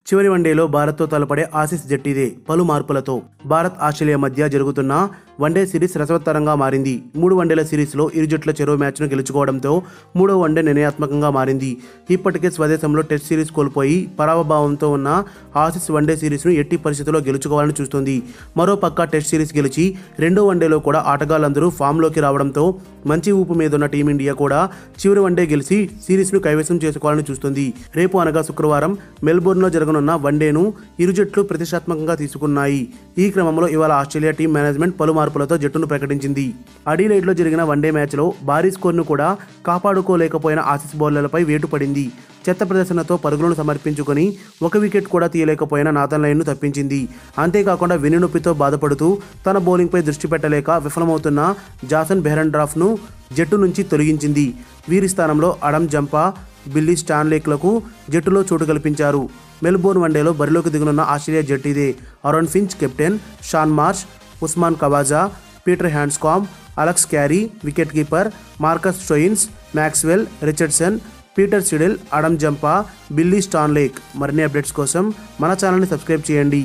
చివరి వన్డేలో భారత్తో తలపడే ఆసీస్ జట్టిదే పలు మార్పులతో. భారత్ ఆస్ట్రేలియా మధ్య జరుగుతున్న వన్డే సిరీస్ రసవత్తరంగా మారింది. 3 వన్డేల సిరీస్లో ఇరు జట్ల చెరో మ్యాచ్ను గెలుచుకోవడంతో 3వ వన్డే నిర్ణయాత్మకంగా మారింది. ఇప్పటికే స్వదేశంలో టెస్ట్ సిరీస్ కోల్పోయి పరాభవంతో ఉన్న ఆసీస్ వన్డే సిరీస్ను ఎట్టి పరిస్థితుల్లో గెలుచుకోవాలని చూస్తుంది. మరోపక్క టెస్ట్ సిరీస్ గెలిచి 2వ వన్డేలో కూడా ఆటగాళ్లందరూ ఫామ్లోకి రావడంతో మంచి ఊపు మీదున్న టీమిండియా కూడా చివరి వన్డే గెలిచి సిరీస్ను కైవసం చేసుకోవాలని చూస్తుంది. రేపు అనగా శుక్రవారం మెల్బోర్న్లో జరగనున్న వన్డేను ఇరు జట్లు ప్రతిష్టాత్మకంగా తీసుకున్నాయి. ఈ క్రమంలో ఇవాళ ఆస్ట్రేలియా టీం మేనేజ్మెంట్ పలు మార్పులతో జట్టును ప్రకటించింది. అడిలైడ్లో జరిగిన వన్డే మ్యాచ్లో భారీ స్కోర్ను కూడా కాపాడుకోలేకపోయిన ఆసీస్ బౌలర్లపై వేటు పడింది. చెత్త ప్రదర్శనతో పరుగులను సమర్పించుకొని 1 వికెట్ కూడా తీయలేకపోయిన నాథన్ లయన్ను తప్పించింది. అంతేకాకుండా వెన్నునొప్పితో బాధపడుతూ తన బౌలింగ్పై దృష్టి పెట్టలేక విఫలమవుతున్న జాసన్ బెహ్రెండ్రాఫ్ను జట్టు నుంచి తొలగించింది. వీరి స్థానంలో అడమ్ జంపా, బిల్లీ స్టాన్లేక్లకు జట్టులో చోటు కల్పించారు. మెల్బోర్న్ వన్డేలో బరిలోకి దిగనున్న ఆస్ట్రేలియా జట్టిదే. Aaron Finch captain, Shaun Marsh, Usman Khawaja, Peter Handscomb, Alex Carey wicket keeper, Marcus Stoinis, Maxwell Richardson, Peter Siddle, Adam Zampa, Billy Stanlake. మరిన్ని అప్డేట్స్ కోసం మన ఛానల్ని సబ్స్క్రైబ్ చేయండి.